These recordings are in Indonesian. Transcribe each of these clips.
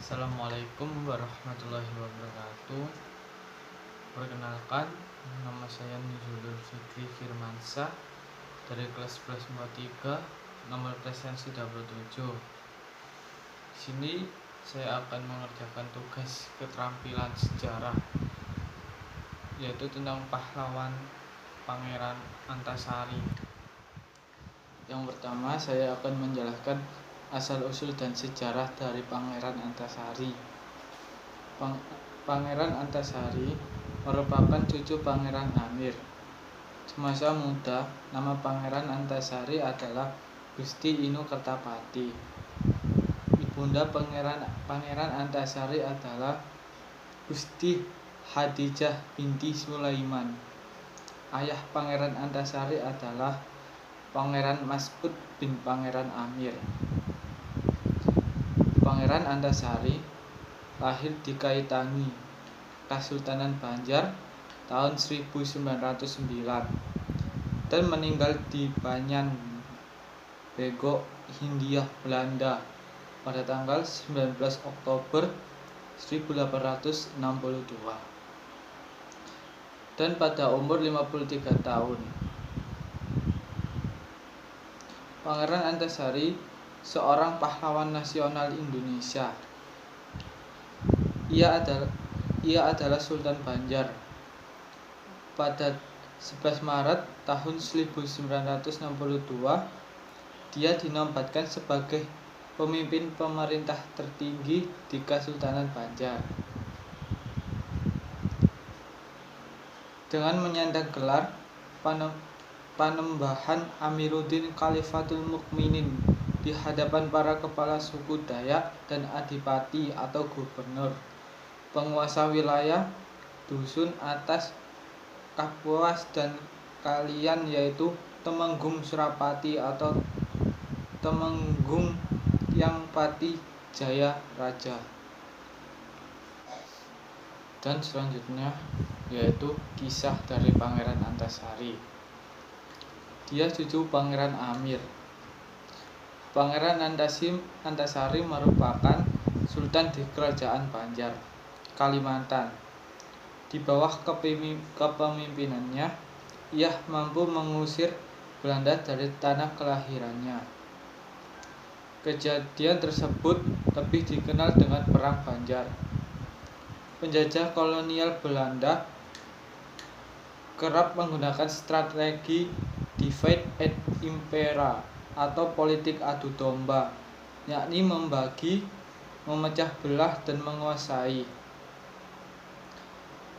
Assalamualaikum warahmatullahi wabarakatuh. Perkenalkan, nama saya Nuzulul Fikri Firmansyah dari kelas 1143, nomor presensi 27. Di sini saya akan mengerjakan tugas keterampilan sejarah, yaitu tentang pahlawan Pangeran Antasari. Yang pertama, saya akan menjelaskan asal-usul dan sejarah dari Pangeran Antasari. Pangeran Antasari merupakan cucu Pangeran Amir. Semasa muda, nama Pangeran Antasari adalah Gusti Inu Kertapati. Ibunda Pangeran Antasari adalah Gusti Hadijah binti Sulaiman. Ayah Pangeran Antasari adalah Pangeran Mas'ud bin Pangeran Amir. Pangeran Antasari lahir di Kaitangi, Kesultanan Banjar tahun 1909 dan meninggal di Banyan Bego, Hindia Belanda pada tanggal 19 Oktober 1862 dan pada umur 53 tahun. Pangeran Antasari seorang pahlawan nasional Indonesia. Ia adalah Sultan Banjar. Pada 11 Maret tahun 1962, dia dinobatkan sebagai pemimpin pemerintah tertinggi di Kesultanan Banjar. Dengan menyandang gelar Panembahan Amiruddin Khalifatul Mukminin di hadapan para kepala suku Dayak dan adipati atau gubernur, penguasa wilayah, dusun atas, Kapuas dan kalian, yaitu Temenggung Surapati atau Temenggung Yang Pati Jaya Raja. Dan selanjutnya yaitu kisah dari Pangeran Antasari. Dia cucu Pangeran Amir. Pangeran Antasari merupakan sultan di Kerajaan Banjar, Kalimantan. Di bawah kepemimpinannya, ia mampu mengusir Belanda dari tanah kelahirannya. Kejadian tersebut lebih dikenal dengan Perang Banjar. Penjajah kolonial Belanda kerap menggunakan strategi divide and impera atau politik adu domba, yakni membagi, memecah belah, dan menguasai.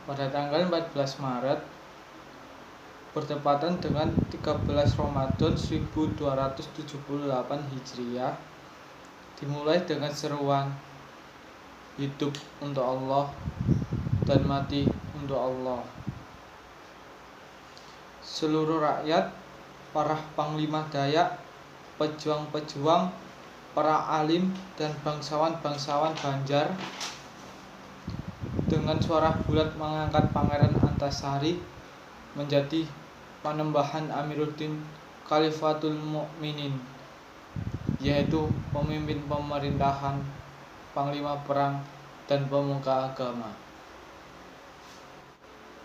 Pada tanggal 14 Maret bertepatan dengan 13 Ramadan 1278 Hijriah, dimulai dengan seruan hidup untuk Allah dan mati untuk Allah. Seluruh rakyat, para panglima Dayak, pejuang-pejuang, para alim, dan bangsawan-bangsawan Banjar dengan suara bulat mengangkat Pangeran Antasari menjadi Panembahan Amiruddin Khalifatul Mukminin, yaitu pemimpin pemerintahan, panglima perang, dan pemuka agama.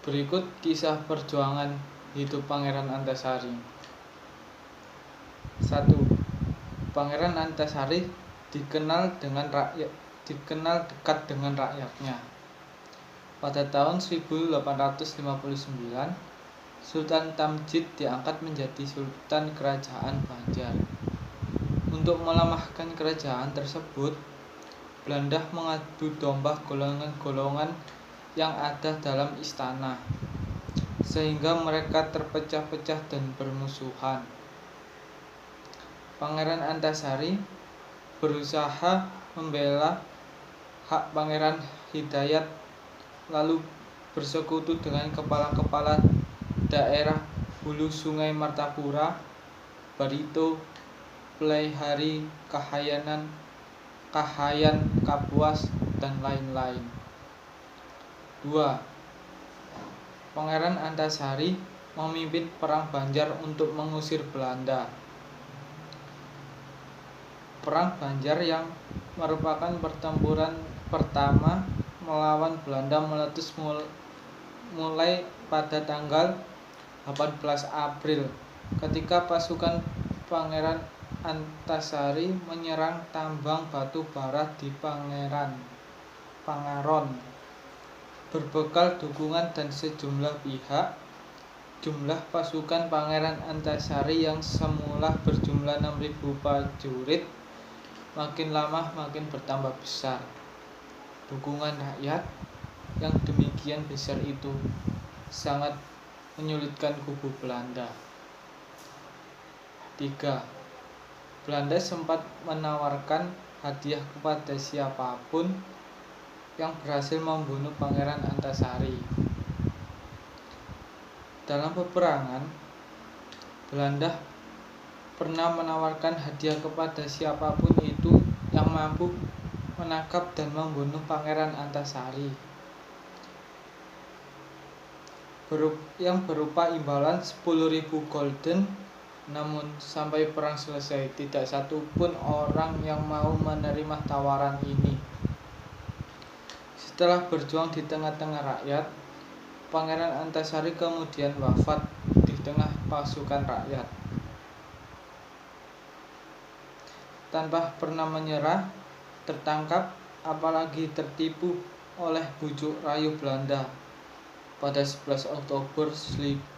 Berikut kisah perjuangan hidup Pangeran Antasari. 1. Pangeran Antasari dikenal dekat dengan rakyatnya. Pada tahun 1859, Sultan Tamjid diangkat menjadi Sultan Kerajaan Banjar. Untuk melemahkan kerajaan tersebut, Belanda mengadu domba golongan-golongan yang ada dalam istana, sehingga mereka terpecah-pecah dan bermusuhan. Pangeran Antasari berusaha membela hak Pangeran Hidayat, lalu bersekutu dengan kepala-kepala daerah hulu Sungai Martapura, Barito, Pelaihari, Kahayan, Kapuas, dan lain-lain. 2. Pangeran Antasari memimpin Perang Banjar untuk mengusir Belanda. Perang Banjar yang merupakan pertempuran pertama melawan Belanda meletus mulai pada tanggal 18 April ketika pasukan Pangeran Antasari menyerang tambang batu bara di Pangaron. Berbekal dukungan dan sejumlah pihak, jumlah pasukan Pangeran Antasari yang semula berjumlah 6.000 prajurit makin lama makin bertambah besar. Dukungan rakyat yang demikian besar itu sangat menyulitkan kubu Belanda. 3. Belanda sempat menawarkan hadiah kepada siapapun yang berhasil membunuh Pangeran Antasari. Dalam peperangan, Belanda pernah menawarkan hadiah kepada siapapun itu yang mampu menangkap dan membunuh Pangeran Antasari, yang berupa imbalan 10.000 golden. Namun sampai perang selesai, tidak satu pun orang yang mau menerima tawaran ini. Setelah berjuang di tengah-tengah rakyat, Pangeran Antasari kemudian wafat di tengah pasukan rakyat. Tanpa pernah menyerah, tertangkap, apalagi tertipu oleh bujuk rayu Belanda. Pada 11 Oktober 1862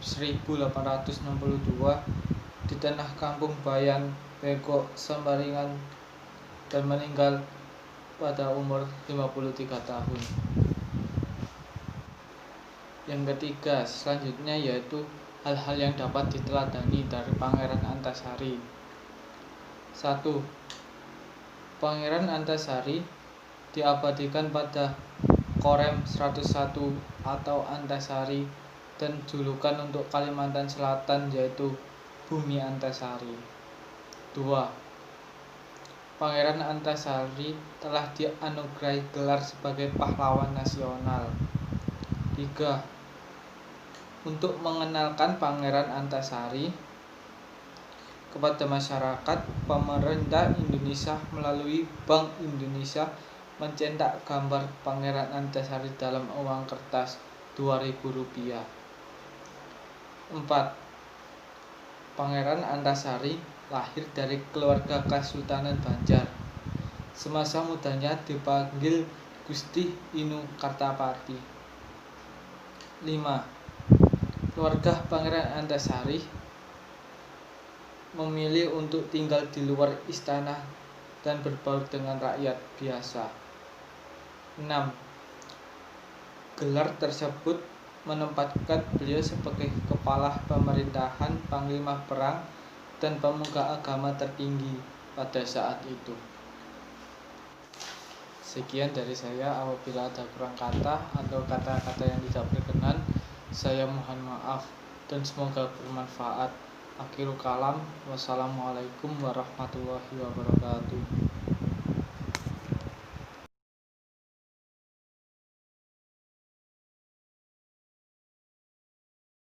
di tanah kampung Bayan Bego, Sembaringan, dan meninggal pada umur 53 tahun. Yang ketiga, selanjutnya yaitu hal-hal yang dapat diteladani dari Pangeran Antasari. 1. Pangeran Antasari diabadikan pada Korem 101 atau Antasari, dan julukan untuk Kalimantan Selatan yaitu Bumi Antasari. 2. Pangeran Antasari telah dianugerahi gelar sebagai pahlawan nasional. 3. Untuk mengenalkan Pangeran Antasari kepada masyarakat, pemerintah Indonesia melalui Bank Indonesia mencetak gambar Pangeran Antasari dalam uang kertas Rp2.000. 4. Pangeran Antasari lahir dari keluarga Kesultanan Banjar. Semasa mudanya dipanggil Gusti Inu Kartapati. 5. Keluarga Pangeran Antasari memilih untuk tinggal di luar istana dan berbaur dengan rakyat biasa. 6. Gelar tersebut menempatkan beliau sebagai kepala pemerintahan, panglima perang, dan pemuka agama tertinggi pada saat itu. Sekian dari saya. Apabila ada kurang kata atau kata-kata yang tidak berkenan, saya mohon maaf dan semoga bermanfaat. Akhirul kalam, wassalamualaikum warahmatullahi wabarakatuh.